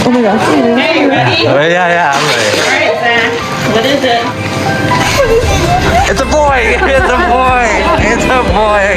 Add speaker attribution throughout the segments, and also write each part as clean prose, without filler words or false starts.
Speaker 1: Oh my gosh.
Speaker 2: Okay, you ready?
Speaker 3: Yeah, I'm ready.
Speaker 2: All right, Zach. What is it?
Speaker 3: It's a boy! It's a boy! It's a boy!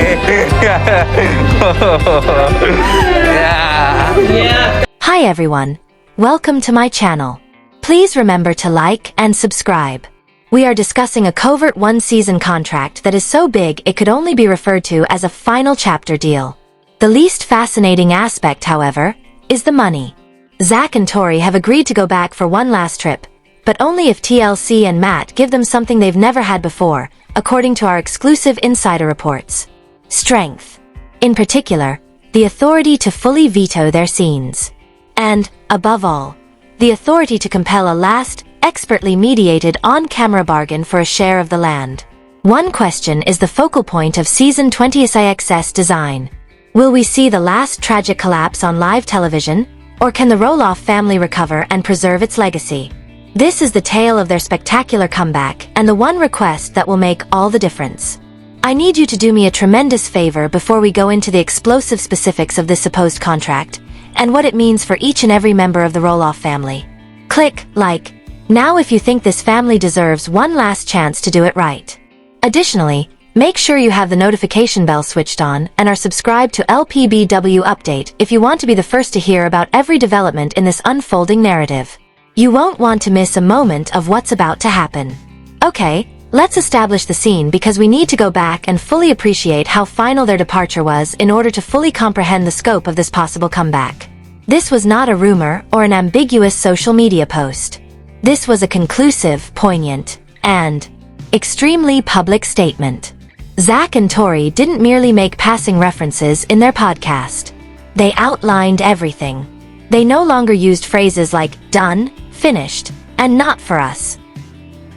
Speaker 3: Yeah.
Speaker 2: Yeah.
Speaker 4: Hi everyone. Welcome to my channel. Please remember to like and subscribe. We are discussing a covert one-season contract that is so big it could only be referred to as a final chapter deal. The least fascinating aspect, however, is the money. Zach and Tori have agreed to go back for one last trip, but only if TLC and Matt give them something they've never had before, according to our exclusive insider reports. Strength. In particular, the authority to fully veto their scenes. And, above all, the authority to compel a last, expertly mediated on-camera bargain for a share of the land. One question is the focal point of Season 20 SIXS design. Will we see the last tragic collapse on live television, or can the Roloff family recover and preserve its legacy? This is the tale of their spectacular comeback and the one request that will make all the difference. I need you to do me a tremendous favor before we go into the explosive specifics of this supposed contract, and what it means for each and every member of the Roloff family. Click like now if you think this family deserves one last chance to do it right. Additionally, make sure you have the notification bell switched on and are subscribed to LPBW Update if you want to be the first to hear about every development in this unfolding narrative. You won't want to miss a moment of what's about to happen. Okay, let's establish the scene because we need to go back and fully appreciate how final their departure was in order to fully comprehend the scope of this possible comeback. This was not a rumor or an ambiguous social media post. This was a conclusive, poignant, and extremely public statement. Zach and Tori didn't merely make passing references in their podcast. They outlined everything. They no longer used phrases like done, finished, and not for us.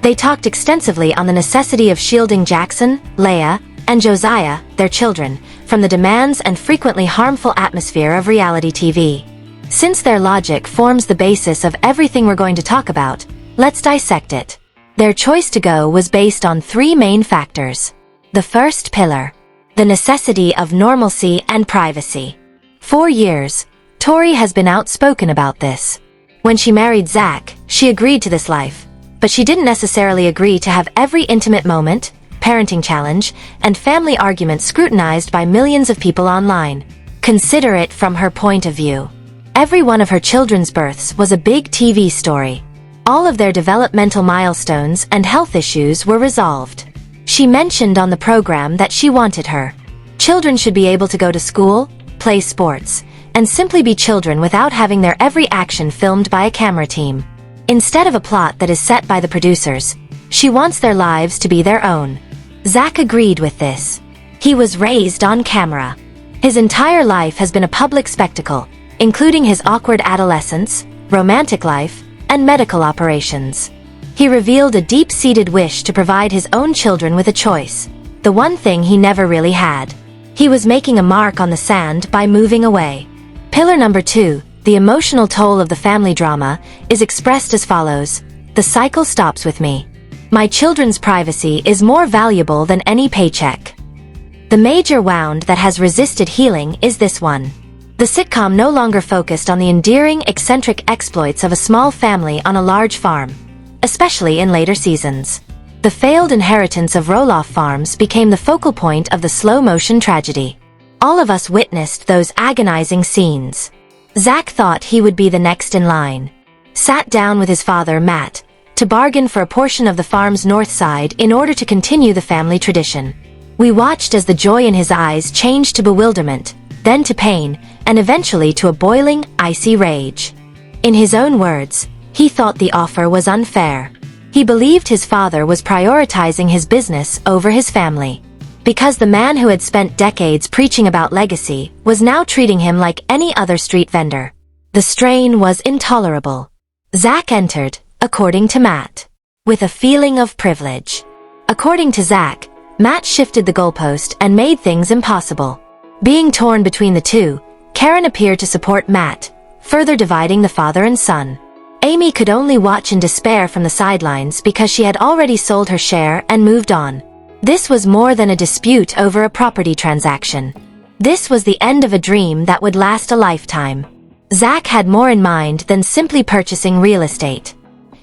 Speaker 4: They talked extensively on the necessity of shielding Jackson, Leia, and Josiah, their children, from the demands and frequently harmful atmosphere of reality TV. Since their logic forms the basis of everything we're going to talk about, let's dissect it. Their choice to go was based on three main factors. The first pillar, the necessity of normalcy and privacy. For years, Tori has been outspoken about this. When she married Zach, she agreed to this life, but she didn't necessarily agree to have every intimate moment, parenting challenge, and family argument scrutinized by millions of people online. Consider it from her point of view. Every one of her children's births was a big TV story. All of their developmental milestones and health issues were resolved. She mentioned on the program that she wanted her children should be able to go to school, play sports, and simply be children without having their every action filmed by a camera team. Instead of a plot that is set by the producers, she wants their lives to be their own. Zach agreed with this. He was raised on camera. His entire life has been a public spectacle, including his awkward adolescence, romantic life, and medical operations. He revealed a deep-seated wish to provide his own children with a choice, the one thing he never really had. He was making a mark on the sand by moving away. Pillar number 2, the emotional toll of the family drama, is expressed as follows. The cycle stops with me. My children's privacy is more valuable than any paycheck. The major wound that has resisted healing is this one. The sitcom no longer focused on the endearing, eccentric exploits of a small family on a large farm, especially in later seasons. The failed inheritance of Roloff farms became the focal point of the slow-motion tragedy. All of us witnessed those agonizing scenes. Zach thought he would be the next in line. Sat down with his father, Matt, to bargain for a portion of the farm's north side in order to continue the family tradition. We watched as the joy in his eyes changed to bewilderment, then to pain, and eventually to a boiling, icy rage. In his own words, he thought the offer was unfair. He believed his father was prioritizing his business over his family. Because the man who had spent decades preaching about legacy was now treating him like any other street vendor. The strain was intolerable. Zach entered, according to Matt, with a feeling of privilege. According to Zach, Matt shifted the goalpost and made things impossible. Being torn between the two, Karen appeared to support Matt, further dividing the father and son. Amy could only watch in despair from the sidelines because she had already sold her share and moved on. This was more than a dispute over a property transaction. This was the end of a dream that would last a lifetime. Zach had more in mind than simply purchasing real estate.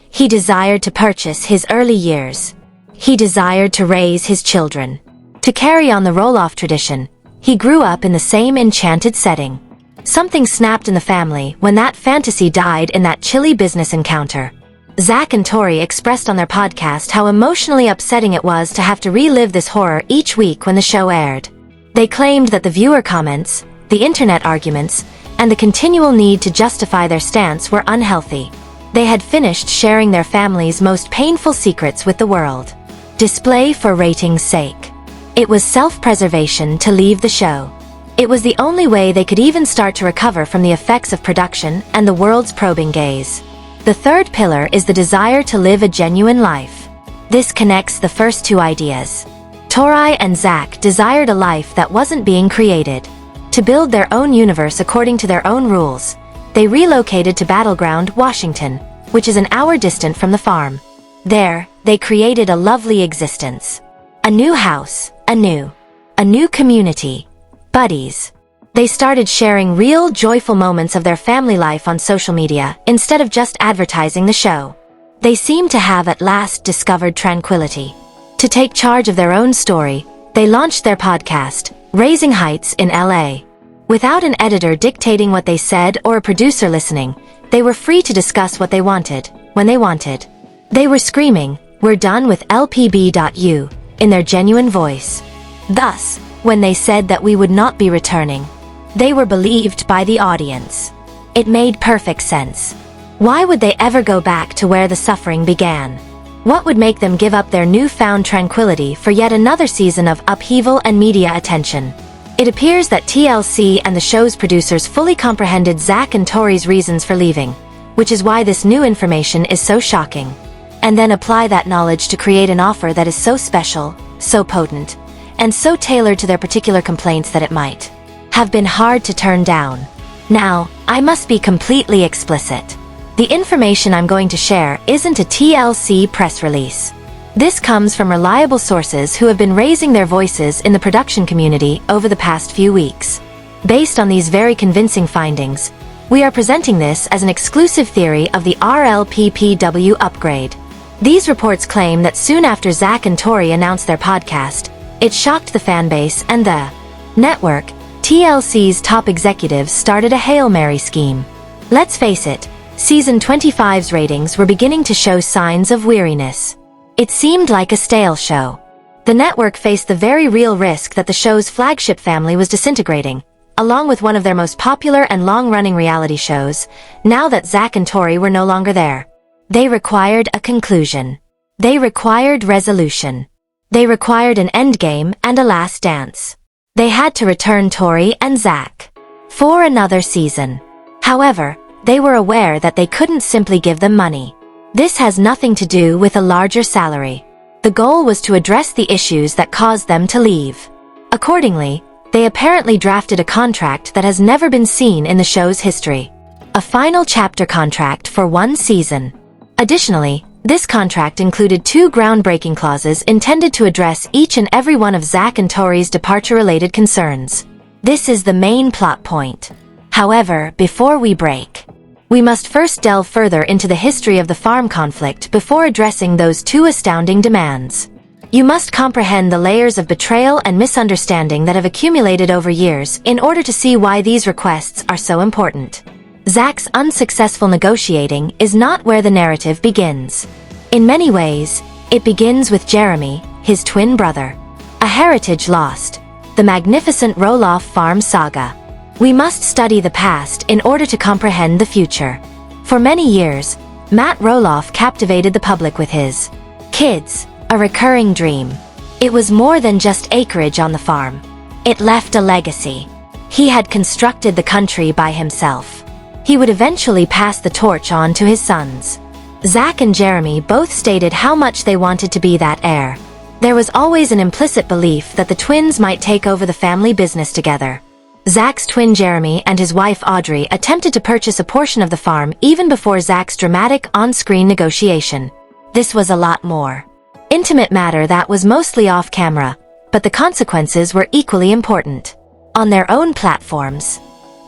Speaker 4: He desired to purchase his early years. He desired to raise his children. To carry on the Roloff tradition, he grew up in the same enchanted setting. Something snapped in the family when that fantasy died in that chilly business encounter. Zach and Tori expressed on their podcast how emotionally upsetting it was to have to relive this horror each week when the show aired. They claimed that the viewer comments, the internet arguments, and the continual need to justify their stance were unhealthy. They had finished sharing their family's most painful secrets with the world. Display for rating's sake. It was self-preservation to leave the show. It was the only way they could even start to recover from the effects of production and the world's probing gaze. The third pillar is the desire to live a genuine life. This connects the first two ideas. Tori and Zach desired a life that wasn't being created. To build their own universe according to their own rules, they relocated to Battleground, Washington, which is an hour distant from the farm. There, they created a lovely existence. A new house, a new community. Buddies. They started sharing real, joyful moments of their family life on social media instead of just advertising the show. They seemed to have at last discovered tranquility. To take charge of their own story, they launched their podcast, Raising Heights in LA. Without an editor dictating what they said or a producer listening, they were free to discuss what they wanted, when they wanted. They were screaming, "We're done with LPBW," in their genuine voice. Thus, when they said that we would not be returning, they were believed by the audience. It made perfect sense. Why would they ever go back to where the suffering began? What would make them give up their newfound tranquility for yet another season of upheaval and media attention? It appears that TLC and the show's producers fully comprehended Zach and Tori's reasons for leaving, which is why this new information is so shocking. And then apply that knowledge to create an offer that is so special, so potent, and so tailored to their particular complaints that it might have been hard to turn down. Now, I must be completely explicit. The information I'm going to share isn't a TLC press release. This comes from reliable sources who have been raising their voices in the production community over the past few weeks. Based on these very convincing findings, we are presenting this as an exclusive theory of the LPBW upgrade. These reports claim that soon after Zach and Tori announced their podcast, it shocked the fanbase and the network. TLC's top executives started a Hail Mary scheme. Let's face it, Season 25's ratings were beginning to show signs of weariness. It seemed like a stale show. The network faced the very real risk that the show's flagship family was disintegrating, along with one of their most popular and long-running reality shows, now that Zach and Tori were no longer there. They required a conclusion. They required resolution. They required an endgame and a last dance. They had to return Tori and Zach for another season. However, they were aware that they couldn't simply give them money. This has nothing to do with a larger salary. The goal was to address the issues that caused them to leave. Accordingly, they apparently drafted a contract that has never been seen in the show's history. A final chapter contract for one season. Additionally, this contract included 2 groundbreaking clauses intended to address each and every one of Zach and Tori's departure-related concerns. This is the main plot point. However, before we break, we must first delve further into the history of the farm conflict before addressing those 2 astounding demands. You must comprehend the layers of betrayal and misunderstanding that have accumulated over years in order to see why these requests are so important. Zach's unsuccessful negotiating is not where the narrative begins. In many ways, it begins with Jeremy, his twin brother. A heritage lost. The magnificent Roloff farm saga. We must study the past in order to comprehend the future. For many years, Matt Roloff captivated the public with his kids, a recurring dream. It was more than just acreage on the farm. It left a legacy. He had constructed the country by himself. He would eventually pass the torch on to his sons. Zach and Jeremy both stated how much they wanted to be that heir. There was always an implicit belief that the twins might take over the family business together. Zach's twin Jeremy and his wife Audrey attempted to purchase a portion of the farm even before Zach's dramatic on-screen negotiation. This was a lot more intimate matter that was mostly off-camera, but the consequences were equally important. On their own platforms,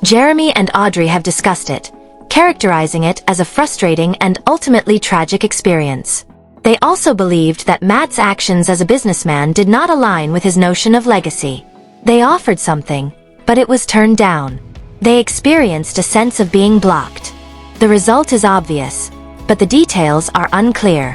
Speaker 4: Jeremy and Audrey have discussed it, characterizing it as a frustrating and ultimately tragic experience. They also believed that Matt's actions as a businessman did not align with his notion of legacy. They offered something, but it was turned down. They experienced a sense of being blocked. The result is obvious, but the details are unclear.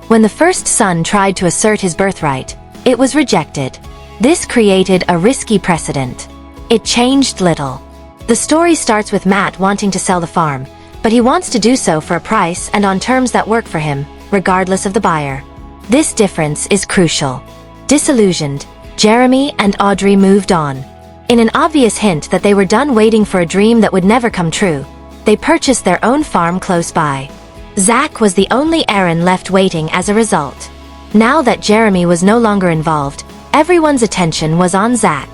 Speaker 4: When the first son tried to assert his birthright, it was rejected. This created a risky precedent. It changed little. The story starts with Matt wanting to sell the farm, but he wants to do so for a price and on terms that work for him, regardless of the buyer. This difference is crucial. Disillusioned, Jeremy and Audrey moved on. In an obvious hint that they were done waiting for a dream that would never come true, they purchased their own farm close by. Zach was the only Aaron left waiting as a result. Now that Jeremy was no longer involved, everyone's attention was on Zach.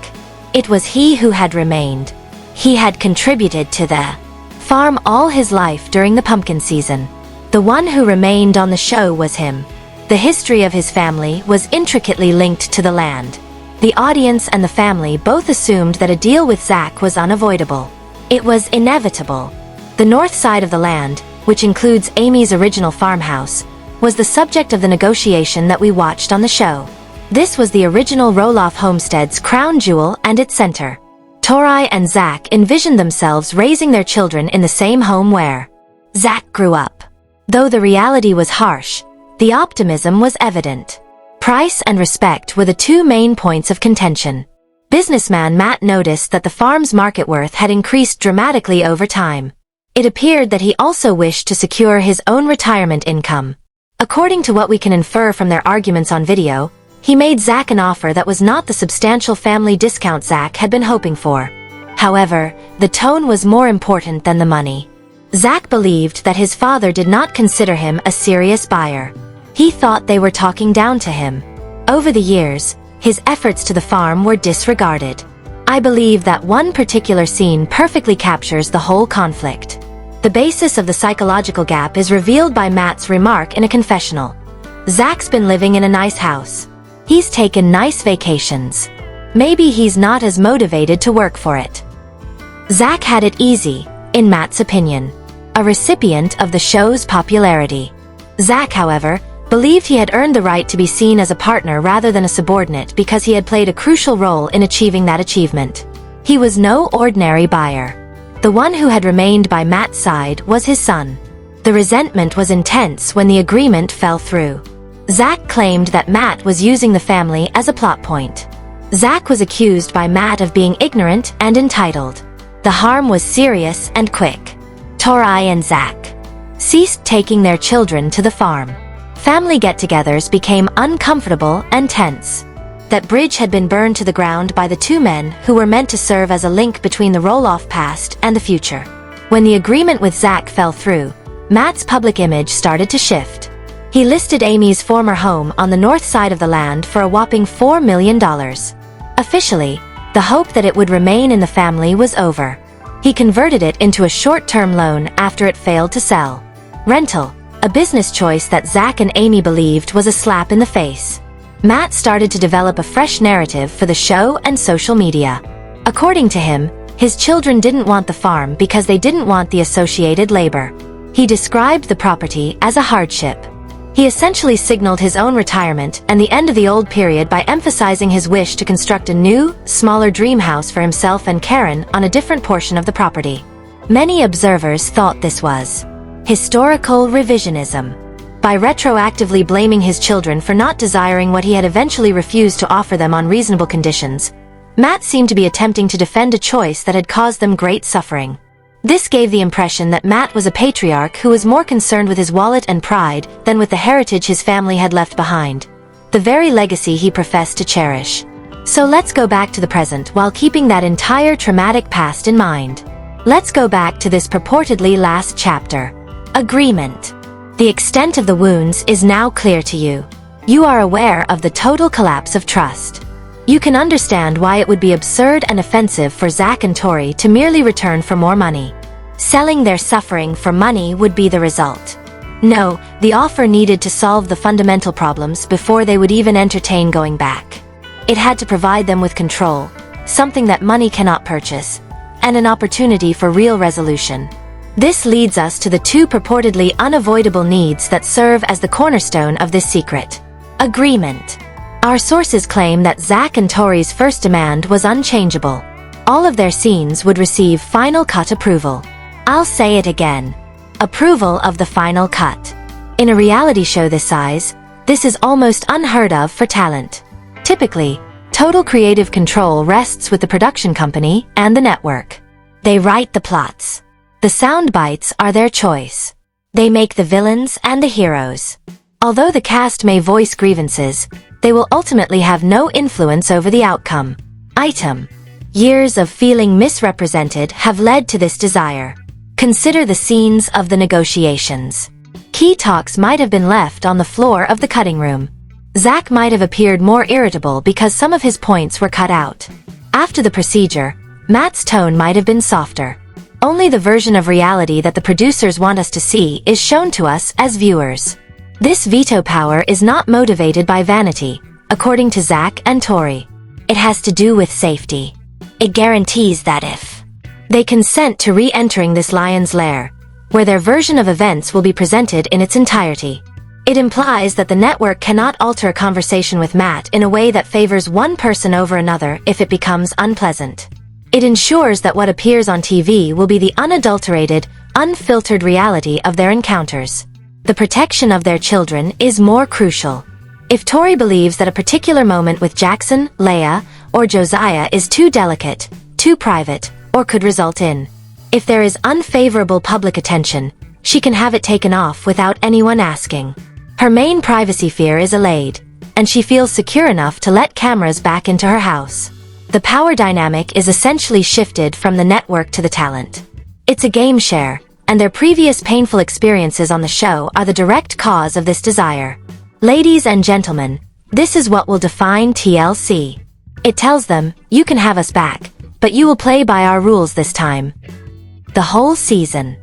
Speaker 4: It was he who had remained. He had contributed to the farm all his life during the pumpkin season. The one who remained on the show was him. The history of his family was intricately linked to the land. The audience and the family both assumed that a deal with Zach was unavoidable. It was inevitable. The north side of the land, which includes Amy's original farmhouse, was the subject of the negotiation that we watched on the show. This was the original Roloff homestead's crown jewel and its center. Tori and Zach envisioned themselves raising their children in the same home where Zach grew up. Though the reality was harsh, the optimism was evident. Price and respect were the two main points of contention. Businessman Matt noticed that the farm's market worth had increased dramatically over time. It appeared that he also wished to secure his own retirement income. According to what we can infer from their arguments on video, he made Zach an offer that was not the substantial family discount Zach had been hoping for. However, the tone was more important than the money. Zach believed that his father did not consider him a serious buyer. He thought they were talking down to him. Over the years, his efforts to the farm were disregarded. I believe that one particular scene perfectly captures the whole conflict. The basis of the psychological gap is revealed by Matt's remark in a confessional. Zach's been living in a nice house. He's taken nice vacations. Maybe he's not as motivated to work for it. Zach had it easy, in Matt's opinion, a recipient of the show's popularity. Zach, however, believed he had earned the right to be seen as a partner rather than a subordinate because he had played a crucial role in achieving that achievement. He was no ordinary buyer. The one who had remained by Matt's side was his son. The resentment was intense when the agreement fell through. Zach claimed that Matt was using the family as a plot point. Zach was accused by Matt of being ignorant and entitled. The harm was serious and quick. Tori and Zach ceased taking their children to the farm. Family get-togethers became uncomfortable and tense. That bridge had been burned to the ground by the two men who were meant to serve as a link between the Roloff past and the future. When the agreement with Zach fell through, Matt's public image started to shift. He listed Amy's former home on the north side of the land for a whopping $4 million. Officially, the hope that it would remain in the family was over. He converted it into a short-term loan after it failed to sell. Rental, a business choice that Zach and Amy believed was a slap in the face. Matt started to develop a fresh narrative for the show and social media. According to him, his children didn't want the farm because they didn't want the associated labor. He described the property as a hardship. He essentially signaled his own retirement and the end of the old period by emphasizing his wish to construct a new, smaller dream house for himself and Karen on a different portion of the property. Many observers thought this was historical revisionism. By retroactively blaming his children for not desiring what he had eventually refused to offer them on reasonable conditions, Matt seemed to be attempting to defend a choice that had caused them great suffering. This gave the impression that Matt was a patriarch who was more concerned with his wallet and pride than with the heritage his family had left behind, the very legacy he professed to cherish. So let's go back to the present while keeping that entire traumatic past in mind. Let's go back to this purportedly last chapter. Agreement. The extent of the wounds is now clear to you. You are aware of the total collapse of trust. You can understand why it would be absurd and offensive for Zach and Tori to merely return for more money. Selling their suffering for money would be the result. No, the offer needed to solve the fundamental problems before they would even entertain going back. It had to provide them with control, something that money cannot purchase, and an opportunity for real resolution. This leads us to the two purportedly unavoidable needs that serve as the cornerstone of this secret. Agreement. Our sources claim that Zach and Tori's first demand was unchangeable. All of their scenes would receive final cut approval. I'll say it again. Approval of the final cut. In a reality show this size, this is almost unheard of for talent. Typically, total creative control rests with the production company and the network. They write the plots. The sound bites are their choice. They make the villains and the heroes. Although the cast may voice grievances, they will ultimately have no influence over the outcome. Item. Years of feeling misrepresented have led to this desire. Consider the scenes of the negotiations. Key talks might have been left on the floor of the cutting room. Zach might have appeared more irritable because some of his points were cut out. After the procedure, Matt's tone might have been softer. Only the version of reality that the producers want us to see is shown to us as viewers. This veto power is not motivated by vanity, according to Zach and Tori. It has to do with safety. It guarantees that if they consent to re-entering this lion's lair, where their version of events will be presented in its entirety, it implies that the network cannot alter a conversation with Matt in a way that favors one person over another if it becomes unpleasant. It ensures that what appears on TV will be the unadulterated, unfiltered reality of their encounters. The protection of their children is more crucial. If Tori believes that a particular moment with Jackson, Leia, or Josiah is too delicate, too private, or could result in, if there is unfavorable public attention, she can have it taken off without anyone asking. Her main privacy fear is allayed, and she feels secure enough to let cameras back into her house. The power dynamic is essentially shifted from the network to the talent. It's a game share, and their previous painful experiences on the show are the direct cause of this desire. Ladies and gentlemen, this is what will define TLC. It tells them, you can have us back, but you will play by our rules this time. The whole season.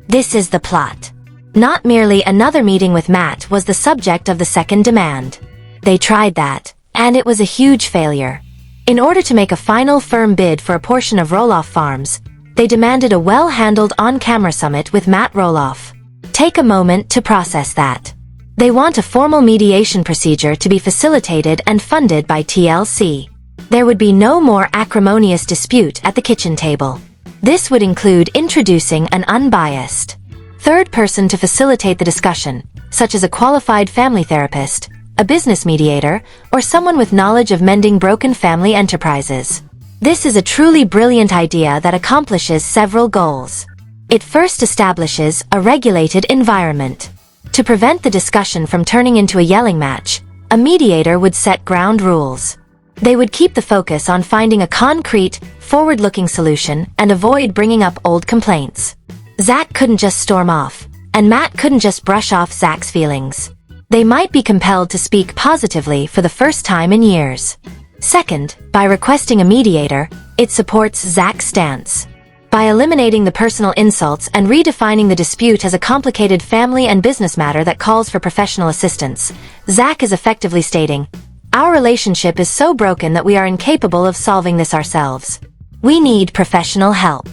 Speaker 4: This is the plot. Not merely another meeting with Matt was the subject of the second demand. They tried that, and it was a huge failure. In order to make a final firm bid for a portion of Roloff Farms, they demanded a well-handled on-camera summit with Matt Roloff. Take a moment to process that. They want a formal mediation procedure to be facilitated and funded by TLC. There would be no more acrimonious dispute at the kitchen table. This would include introducing an unbiased third person to facilitate the discussion, such as a qualified family therapist, a business mediator, or someone with knowledge of mending broken family enterprises. This is a truly brilliant idea that accomplishes several goals. It first establishes a regulated environment. To prevent the discussion from turning into a yelling match, a mediator would set ground rules. They would keep the focus on finding a concrete, forward-looking solution and avoid bringing up old complaints. Zach couldn't just storm off, and Matt couldn't just brush off Zach's feelings. They might be compelled to speak positively for the first time in years. Second, by requesting a mediator, it supports Zach's stance. By eliminating the personal insults and redefining the dispute as a complicated family and business matter that calls for professional assistance, Zach is effectively stating, "Our relationship is so broken that we are incapable of solving this ourselves. We need professional help."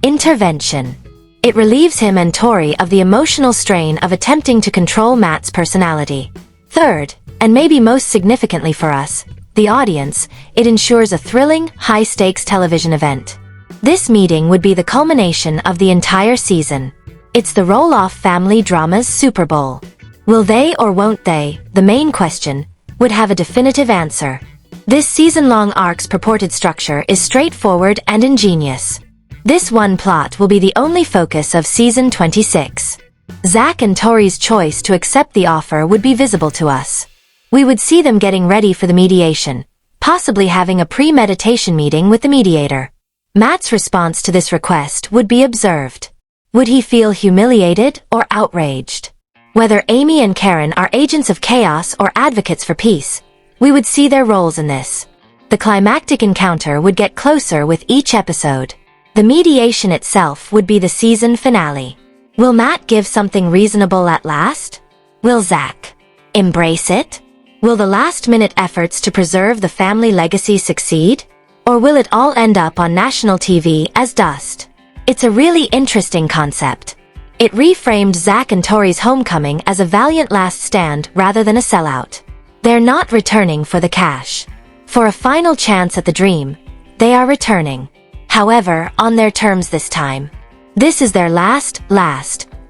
Speaker 4: Intervention. It relieves him and Tori of the emotional strain of attempting to control Matt's personality. Third, and maybe most significantly for us, the audience, it ensures a thrilling, high-stakes television event. This meeting would be the culmination of the entire season. It's the Roloff family drama's Super Bowl. Will they or won't they, the main question, would have a definitive answer. This season-long arc's purported structure is straightforward and ingenious. This one plot will be the only focus of season 26. Zach and Tori's choice to accept the offer would be visible to us. We would see them getting ready for the mediation, possibly having a pre-meditation meeting with the mediator. Matt's response to this request would be observed. Would he feel humiliated or outraged? Whether Amy and Karen are agents of chaos or advocates for peace, we would see their roles in this. The climactic encounter would get closer with each episode. The mediation itself would be the season finale. Will Matt give something reasonable at last? Will Zach embrace it? Will the last-minute efforts to preserve the family legacy succeed? Or will it all end up on national TV as dust? It's a really interesting concept. It reframed Zach and Tori's homecoming as a valiant last stand rather than a sellout. They're not returning for the cash. For a final chance at the dream, they are returning. However, on their terms this time. This is their last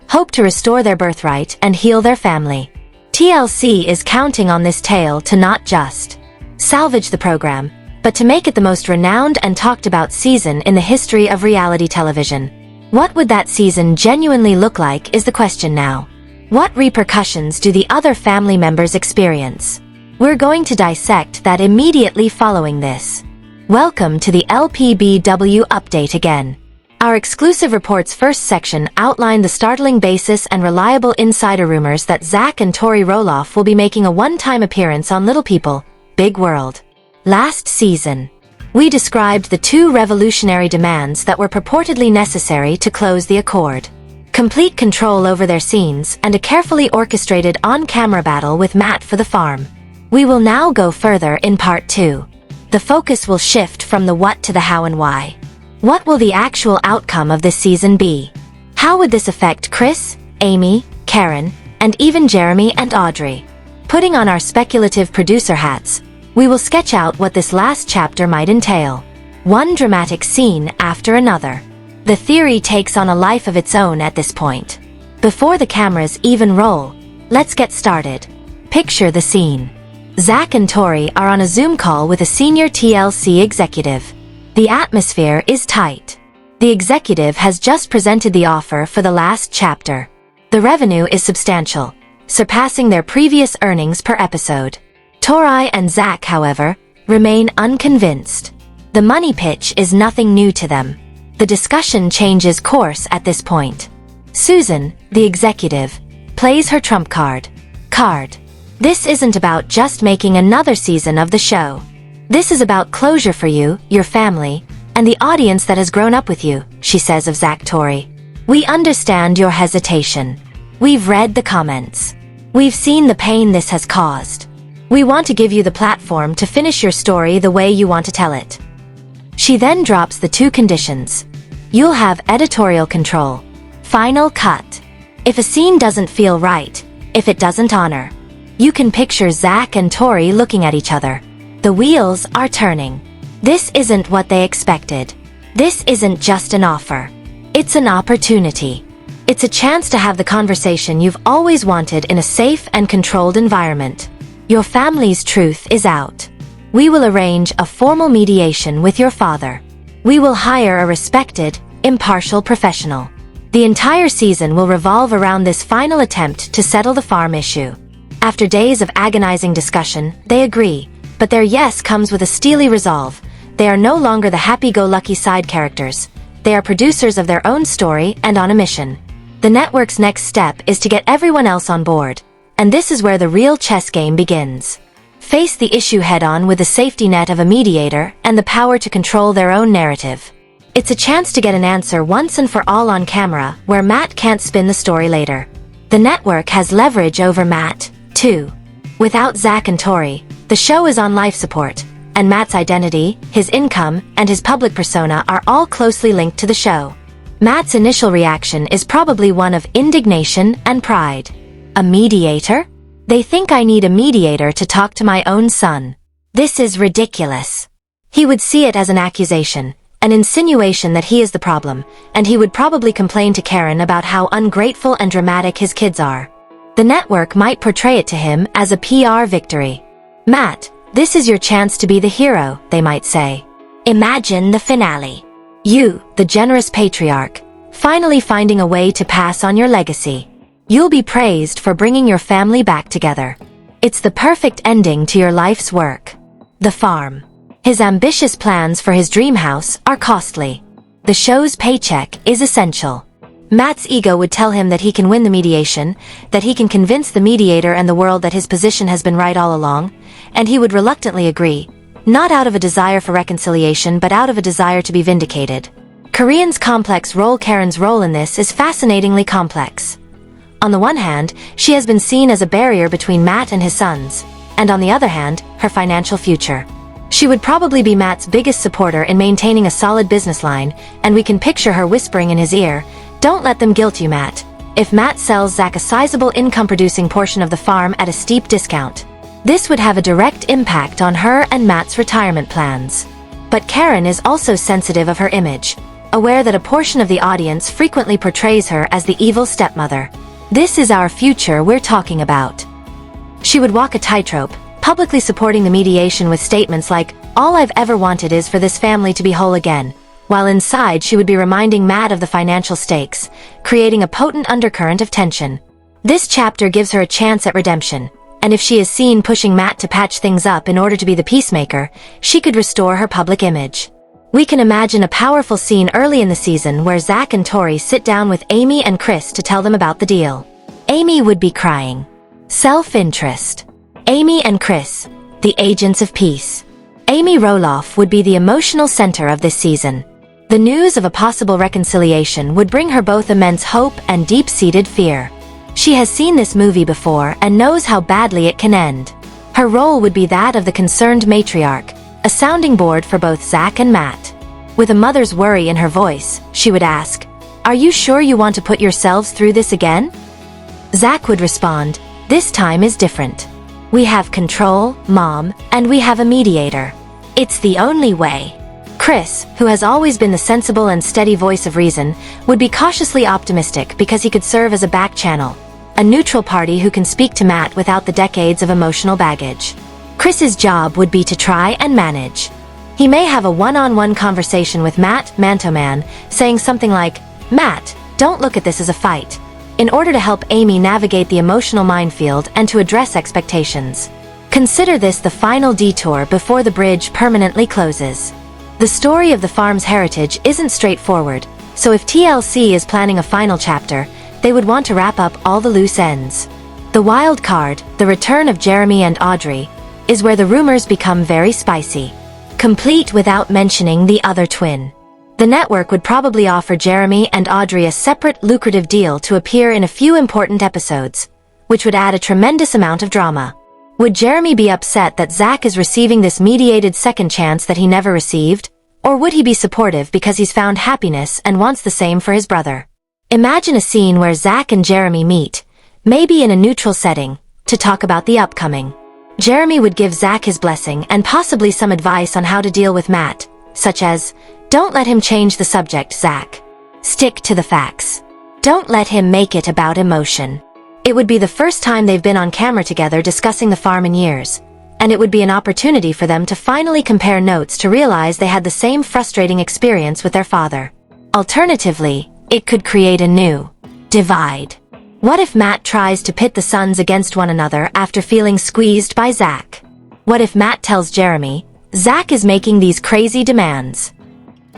Speaker 4: hope to restore their birthright and heal their family. TLC is counting on this tale to not just salvage the program, but to make it the most renowned and talked about season in the history of reality television. What would that season genuinely look like is the question now. What repercussions do the other family members experience? We're going to dissect that immediately following this. Welcome to the LPBW update again. Our exclusive reports first section outlined the startling basis and reliable insider rumors that Zach and Tori Roloff will be making a one-time appearance on Little People, Big World. Last season, we described the two revolutionary demands that were purportedly necessary to close the accord. Complete control over their scenes and a carefully orchestrated on-camera battle with Matt for the farm. We will now go further in part 2. The focus will shift from the what to the how and why. What will the actual outcome of this season be? How would this affect Chris, Amy, Karen, and even Jeremy and Audrey? Putting on our speculative producer hats, we will sketch out what this last chapter might entail. One dramatic scene after another. The theory takes on a life of its own at this point. Before the cameras even roll, let's get started. Picture the scene. Zach and Tori are on a Zoom call with a senior TLC executive. The atmosphere is tight. The executive has just presented the offer for the last chapter. The revenue is substantial, surpassing their previous earnings per episode. Tori and Zach, however, remain unconvinced. The money pitch is nothing new to them. The discussion changes course at this point. Susan, the executive, plays her trump card. This isn't about just making another season of the show. This is about closure for you, your family, and the audience that has grown up with you, she says of Zach Tori. We understand your hesitation. We've read the comments. We've seen the pain this has caused. We want to give you the platform to finish your story the way you want to tell it. She then drops the two conditions. You'll have editorial control. Final cut. If a scene doesn't feel right, if it doesn't honor, you can picture Zach and Tori looking at each other. The wheels are turning. This isn't what they expected. This isn't just an offer. It's an opportunity. It's a chance to have the conversation you've always wanted in a safe and controlled environment. Your family's truth is out. We will arrange a formal mediation with your father. We will hire a respected, impartial professional. The entire season will revolve around this final attempt to settle the farm issue. After days of agonizing discussion, they agree, but their yes comes with a steely resolve. They are no longer the happy-go-lucky side characters. They are producers of their own story and on a mission. The network's next step is to get everyone else on board. And this is where the real chess game begins. Face the issue head-on with the safety net of a mediator and the power to control their own narrative. It's a chance to get an answer once and for all on camera, where Matt can't spin the story later. The network has leverage over Matt, too. Without Zach and Tori, the show is on life support, and Matt's identity, his income, and his public persona are all closely linked to the show. Matt's initial reaction is probably one of indignation and pride. A mediator? They think I need a mediator to talk to my own son. This is ridiculous. He would see it as an accusation, an insinuation that he is the problem, and he would probably complain to Karen about how ungrateful and dramatic his kids are. The network might portray it to him as a PR victory. Matt, this is your chance to be the hero, they might say. Imagine the finale. You, the generous patriarch, finally finding a way to pass on your legacy. You'll be praised for bringing your family back together. It's the perfect ending to your life's work. The farm. His ambitious plans for his dream house are costly. The show's paycheck is essential. Matt's ego would tell him that he can win the mediation, that he can convince the mediator and the world that his position has been right all along, and he would reluctantly agree, not out of a desire for reconciliation but out of a desire to be vindicated. Korean's complex role. Karen's role in this is fascinatingly complex. On the one hand, she has been seen as a barrier between Matt and his sons, and on the other hand, her financial future. She would probably be Matt's biggest supporter in maintaining a solid business line, and we can picture her whispering in his ear, "Don't let them guilt you, Matt," if Matt sells Zach a sizable income-producing portion of the farm at a steep discount. This would have a direct impact on her and Matt's retirement plans. But Karen is also sensitive of her image, aware that a portion of the audience frequently portrays her as the evil stepmother. This is our future we're talking about. She would walk a tightrope, publicly supporting the mediation with statements like, "All I've ever wanted is for this family to be whole again," while inside she would be reminding Matt of the financial stakes, creating a potent undercurrent of tension. This chapter gives her a chance at redemption, and if she is seen pushing Matt to patch things up in order to be the peacemaker, she could restore her public image. We can imagine a powerful scene early in the season where Zach and Tori sit down with Amy and Chris to tell them about the deal. Amy would be crying. Self-interest. Amy and Chris, the agents of peace. Amy Roloff would be the emotional center of this season. The news of a possible reconciliation would bring her both immense hope and deep-seated fear. She has seen this movie before and knows how badly it can end. Her role would be that of the concerned matriarch, a sounding board for both Zach and Matt. With a mother's worry in her voice, she would ask, "Are you sure you want to put yourselves through this again?" Zach would respond, "This time is different. We have control, Mom, and we have a mediator. It's the only way." Chris, who has always been the sensible and steady voice of reason, would be cautiously optimistic because he could serve as a back channel, a neutral party who can speak to Matt without the decades of emotional baggage. Chris's job would be to try and manage. He may have a one-on-one conversation with Matt, Mantoman, saying something like, "Matt, don't look at this as a fight," in order to help Amy navigate the emotional minefield and to address expectations. Consider this the final detour before the bridge permanently closes. The story of the farm's heritage isn't straightforward, so if TLC is planning a final chapter, they would want to wrap up all the loose ends. The wild card, the return of Jeremy and Audrey, is where the rumors become very spicy. Complete without mentioning the other twin. The network would probably offer Jeremy and Audrey a separate, lucrative deal to appear in a few important episodes, which would add a tremendous amount of drama. Would Jeremy be upset that Zach is receiving this mediated second chance that he never received? Or would he be supportive because he's found happiness and wants the same for his brother? Imagine a scene where Zach and Jeremy meet, maybe in a neutral setting, to talk about the upcoming. Jeremy would give Zach his blessing and possibly some advice on how to deal with Matt, such as, "Don't let him change the subject, Zach. Stick to the facts. Don't let him make it about emotion." It would be the first time they've been on camera together discussing the farm in years, and it would be an opportunity for them to finally compare notes to realize they had the same frustrating experience with their father. Alternatively, it could create a new divide. What if Matt tries to pit the sons against one another after feeling squeezed by Zach? What if Matt tells Jeremy, "Zach is making these crazy demands.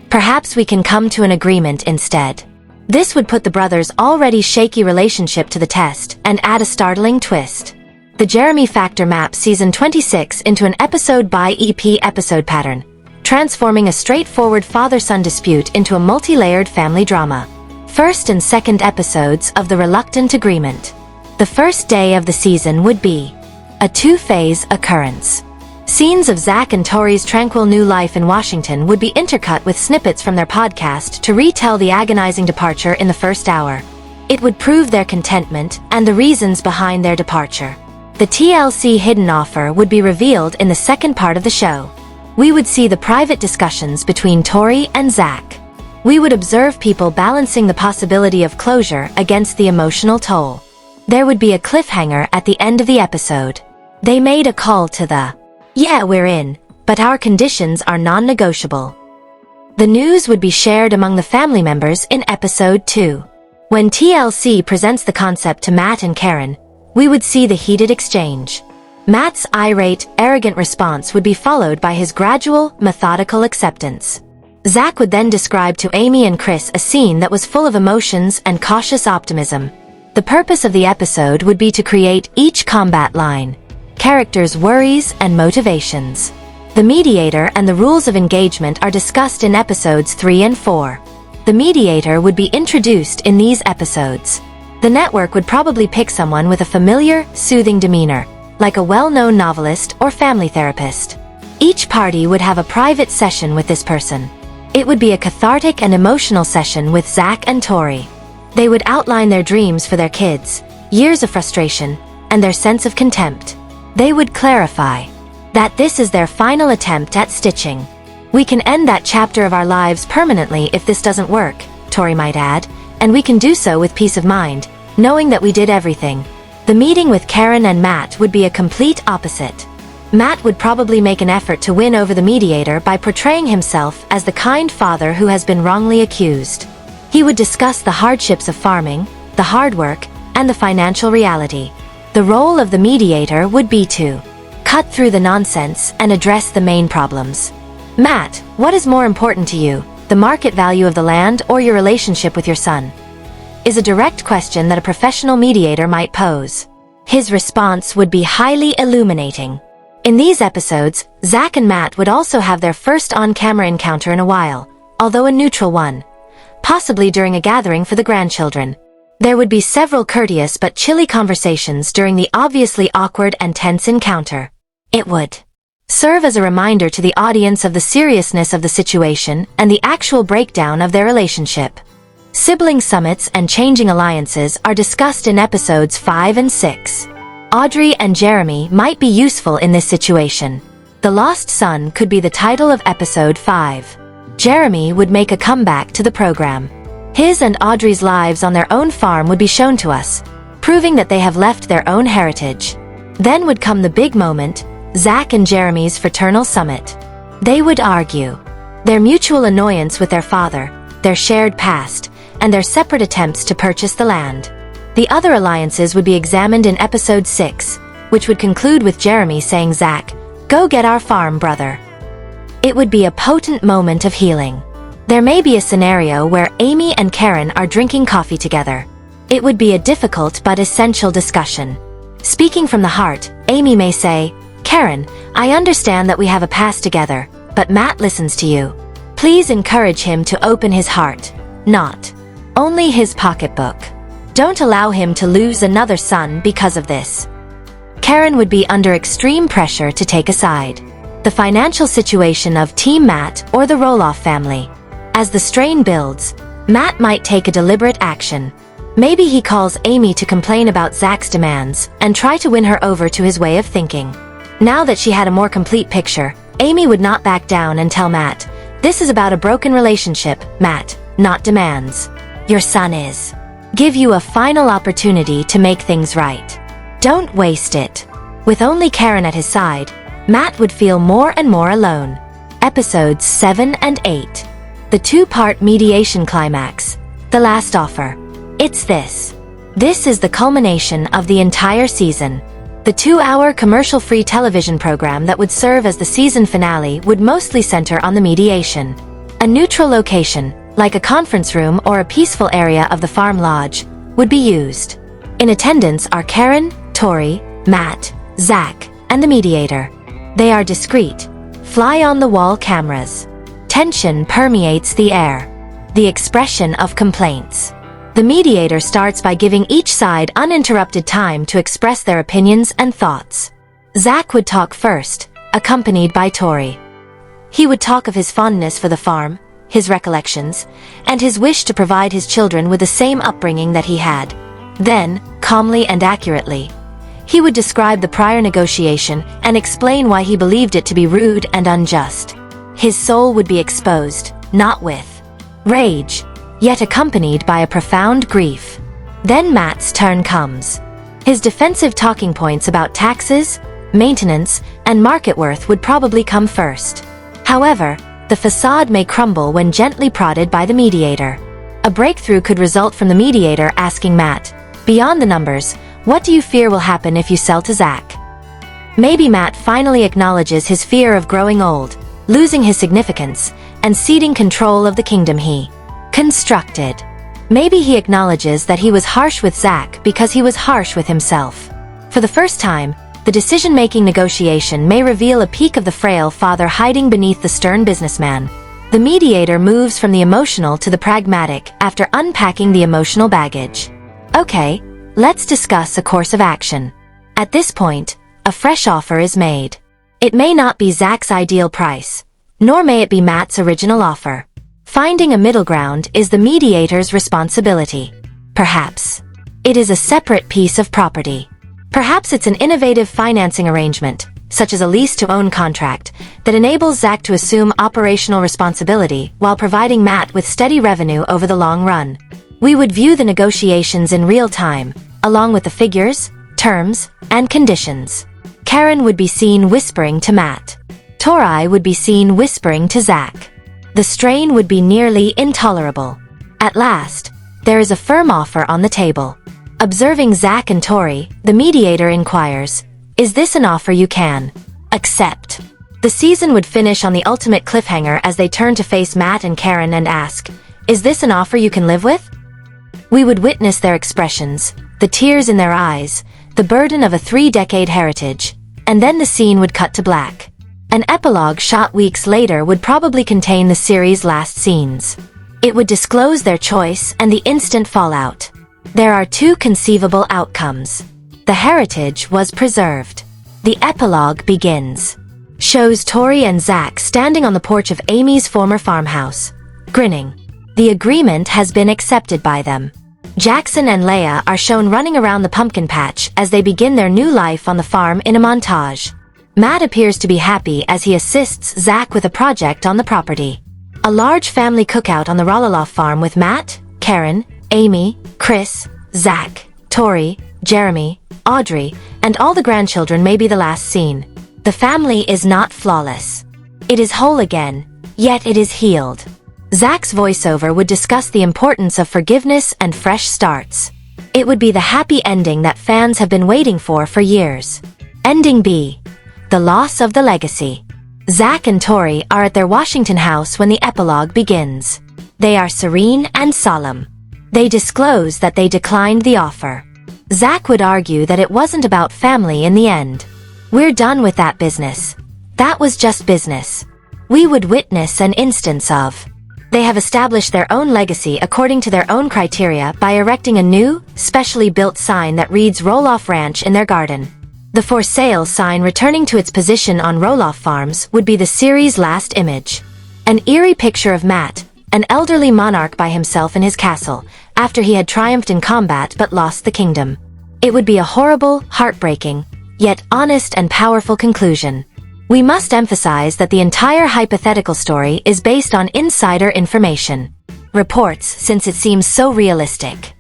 Speaker 4: Perhaps we can come to an agreement instead"? This would put the brothers' already shaky relationship to the test and add a startling twist. The Jeremy factor maps season 26 into an episode-by-EP episode pattern, transforming a straightforward father-son dispute into a multi-layered family drama. First and second episodes of The Reluctant Agreement. The first day of the season would be a two-phase occurrence. Scenes of Zach and Tori's tranquil new life in Washington would be intercut with snippets from their podcast to retell the agonizing departure in the first hour. It would prove their contentment and the reasons behind their departure. The TLC hidden offer would be revealed in the second part of the show. We would see the private discussions between Tori and Zach. We would observe people balancing the possibility of closure against the emotional toll. There would be a cliffhanger at the end of the episode. They made a call to the "Yeah, we're in, but our conditions are non-negotiable." The news would be shared among the family members in episode 2. When TLC presents the concept to Matt and Karen, we would see the heated exchange. Matt's irate, arrogant response would be followed by his gradual, methodical acceptance. Zach would then describe to Amy and Chris a scene that was full of emotions and cautious optimism. The purpose of the episode would be to create each combat line, characters' worries and motivations. The mediator and the rules of engagement are discussed in episodes 3 and 4. The mediator would be introduced in these episodes. The network would probably pick someone with a familiar, soothing demeanor, like a well-known novelist or family therapist. Each party would have a private session with this person. It would be a cathartic and emotional session with Zach and Tori. They would outline their dreams for their kids, years of frustration, and their sense of contempt. They would clarify that this is their final attempt at stitching. We can end that chapter of our lives permanently if this doesn't work, Tori might add, and we can do so with peace of mind, knowing that we did everything. The meeting with Karen and Matt would be a complete opposite. Matt would probably make an effort to win over the mediator by portraying himself as the kind father who has been wrongly accused. He would discuss the hardships of farming, the hard work, and the financial reality. The role of the mediator would be to cut through the nonsense and address the main problems. Matt, what is more important to you, the market value of the land or your relationship with your son? Is a direct question that a professional mediator might pose. His response would be highly illuminating. In these episodes, Zach and Matt would also have their first on-camera encounter in a while, although a neutral one. Possibly during a gathering for the grandchildren. There would be several courteous but chilly conversations during the obviously awkward and tense encounter. It would serve as a reminder to the audience of the seriousness of the situation and the actual breakdown of their relationship. Sibling summits and changing alliances are discussed in episodes 5 and 6. Audrey and Jeremy might be useful in this situation. The Lost Son could be the title of episode 5. Jeremy would make a comeback to the program. His and Audrey's lives on their own farm would be shown to us, proving that they have left their own heritage. Then would come the big moment, Zach and Jeremy's fraternal summit. They would argue their mutual annoyance with their father, their shared past, and their separate attempts to purchase the land. The other alliances would be examined in episode 6, which would conclude with Jeremy saying, "Zach, go get our farm, brother." It would be a potent moment of healing. There may be a scenario where Amy and Karen are drinking coffee together. It would be a difficult but essential discussion. Speaking from the heart, Amy may say, "Karen, I understand that we have a past together, but Matt listens to you. Please encourage him to open his heart, not only his pocketbook. Don't allow him to lose another son because of this." Karen would be under extreme pressure to take a side. The financial situation of Team Matt or the Roloff family. As the strain builds, Matt might take a deliberate action. Maybe he calls Amy to complain about Zach's demands and try to win her over to his way of thinking. Now that she had a more complete picture, Amy would not back down and tell Matt, "This is about a broken relationship, Matt, not demands. Your son is. Give you a final opportunity to make things right. Don't waste it." With only Karen at his side, Matt would feel more and more alone. Episodes 7 and 8. The two-part mediation climax. The last offer. It's this. This is the culmination of the entire season. The 2-hour commercial-free television program that would serve as the season finale would mostly center on the mediation. A neutral location, like a conference room or a peaceful area of the farm lodge, would be used. In attendance are Karen, Tori, Matt, Zach, and the mediator. They are discreet, fly-on-the-wall cameras. Tension permeates the air. The expression of complaints. The mediator starts by giving each side uninterrupted time to express their opinions and thoughts. Zach would talk first, accompanied by Tori. He would talk of his fondness for the farm, his recollections, and his wish to provide his children with the same upbringing that he had. Then, calmly and accurately, he would describe the prior negotiation and explain why he believed it to be rude and unjust. His soul would be exposed, not with rage, yet accompanied by a profound grief. Then Matt's turn comes. His defensive talking points about taxes, maintenance, and market worth would probably come first. However, the facade may crumble when gently prodded by the mediator. A breakthrough could result from the mediator asking Matt, "Beyond the numbers, what do you fear will happen if you sell to Zach?" Maybe Matt finally acknowledges his fear of growing old, losing his significance, and ceding control of the kingdom he constructed. Maybe he acknowledges that he was harsh with Zach because he was harsh with himself. For the first time, the decision-making negotiation may reveal a peek of the frail father hiding beneath the stern businessman. The mediator moves from the emotional to the pragmatic after unpacking the emotional baggage. Okay, let's discuss a course of action. At this point, a fresh offer is made. It may not be Zach's ideal price, nor may it be Matt's original offer. Finding a middle ground is the mediator's responsibility. Perhaps it is a separate piece of property. Perhaps it's an innovative financing arrangement, such as a lease-to-own contract, that enables Zach to assume operational responsibility while providing Matt with steady revenue over the long run. We would view the negotiations in real time, along with the figures, terms, and conditions. Karen would be seen whispering to Matt. Tori would be seen whispering to Zach. The strain would be nearly intolerable. At last, there is a firm offer on the table. Observing Zach and Tori, the mediator inquires, "Is this an offer you can accept?" The season would finish on the ultimate cliffhanger as they turn to face Matt and Karen and ask, "Is this an offer you can live with?" We would witness their expressions, the tears in their eyes, the burden of a 3-decade heritage, and then the scene would cut to black. An epilogue shot weeks later would probably contain the series' last scenes. It would disclose their choice and the instant fallout. There are 2 conceivable outcomes. The heritage was preserved. The epilogue begins. Shows Tori and Zach standing on the porch of Amy's former farmhouse, grinning. The agreement has been accepted by them. Jackson and Leia are shown running around the pumpkin patch as they begin their new life on the farm in a montage. Matt appears to be happy as he assists Zach with a project on the property. A large family cookout on the Roloff farm with Matt, Karen, Amy, Chris, Zach, Tori, Jeremy, Audrey, and all the grandchildren may be the last scene. The family is not flawless. It is whole again, yet it is healed. Zach's voiceover would discuss the importance of forgiveness and fresh starts. It would be the happy ending that fans have been waiting for years. Ending B. The loss of the legacy. Zach and Tori are at their Washington house when the epilogue begins. They are serene and solemn. They disclose that they declined the offer. Zach would argue that it wasn't about family in the end. "We're done with that business. That was just business." We would witness an instance of. They have established their own legacy according to their own criteria by erecting a new, specially built sign that reads Roloff Ranch in their garden. The for sale sign returning to its position on Roloff Farms would be the series' last image. An eerie picture of Matt, an elderly monarch by himself in his castle, after he had triumphed in combat but lost the kingdom. It would be a horrible, heartbreaking, yet honest and powerful conclusion. We must emphasize that the entire hypothetical story is based on insider information. Reports, since it seems so realistic.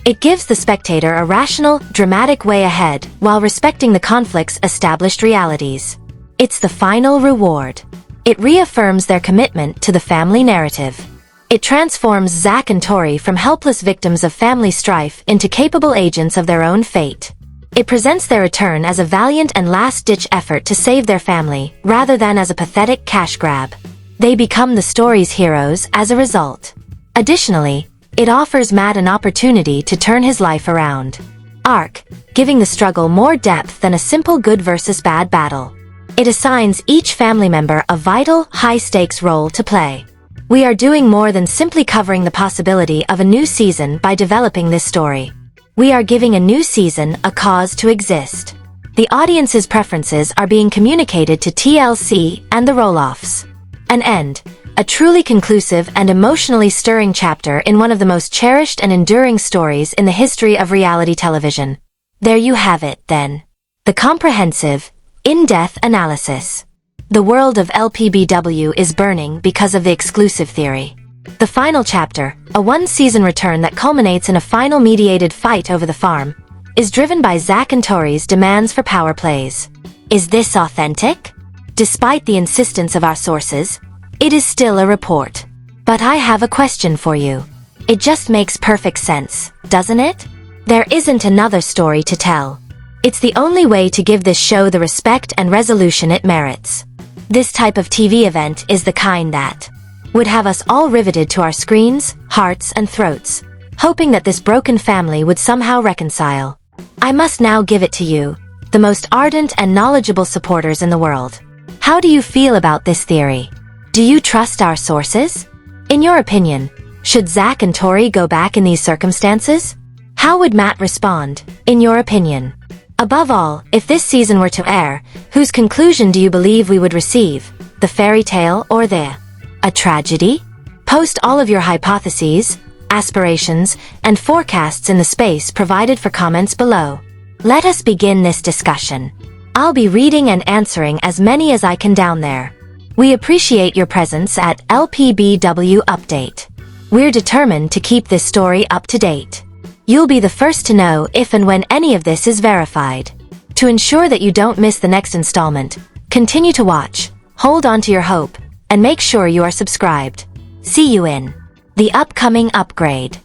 Speaker 4: It gives the spectator a rational, dramatic way ahead while respecting the conflict's established realities. It's the final reward. It reaffirms their commitment to the family narrative. It transforms Zach and Tori from helpless victims of family strife into capable agents of their own fate. It presents their return as a valiant and last-ditch effort to save their family, rather than as a pathetic cash grab. They become the story's heroes as a result. Additionally, it offers Matt an opportunity to turn his life around. Arc, giving the struggle more depth than a simple good versus bad battle. It assigns each family member a vital, high-stakes role to play. We are doing more than simply covering the possibility of a new season by developing this story. We are giving a new season a cause to exist. The audience's preferences are being communicated to TLC and the Roloffs. An end, a truly conclusive and emotionally stirring chapter in one of the most cherished and enduring stories in the history of reality television. There you have it, then. The comprehensive, in-depth analysis. The world of LPBW is burning because of the exclusive theory. The final chapter, a one-season return that culminates in a final mediated fight over the farm, is driven by Zach and Tori's demands for power plays. Is this authentic? Despite the insistence of our sources, it is still a report. But I have a question for you. It just makes perfect sense, doesn't it? There isn't another story to tell. It's the only way to give this show the respect and resolution it merits. This type of TV event is the kind that would have us all riveted to our screens, hearts, and throats, hoping that this broken family would somehow reconcile. I must now give it to you, the most ardent and knowledgeable supporters in the world. How do you feel about this theory? Do you trust our sources? In your opinion, should Zach and Tori go back in these circumstances? How would Matt respond, in your opinion? Above all, if this season were to air, whose conclusion do you believe we would receive? The fairy tale or a tragedy? Post all of your hypotheses, aspirations, and forecasts in the space provided for comments below. Let us begin this discussion. I'll be reading and answering as many as I can down there. We appreciate your presence at LPBW Update. We're determined to keep this story up to date. You'll be the first to know if and when any of this is verified. To ensure that you don't miss the next installment, continue to watch, hold on to your hope, and make sure you are subscribed. See you in the upcoming upgrade.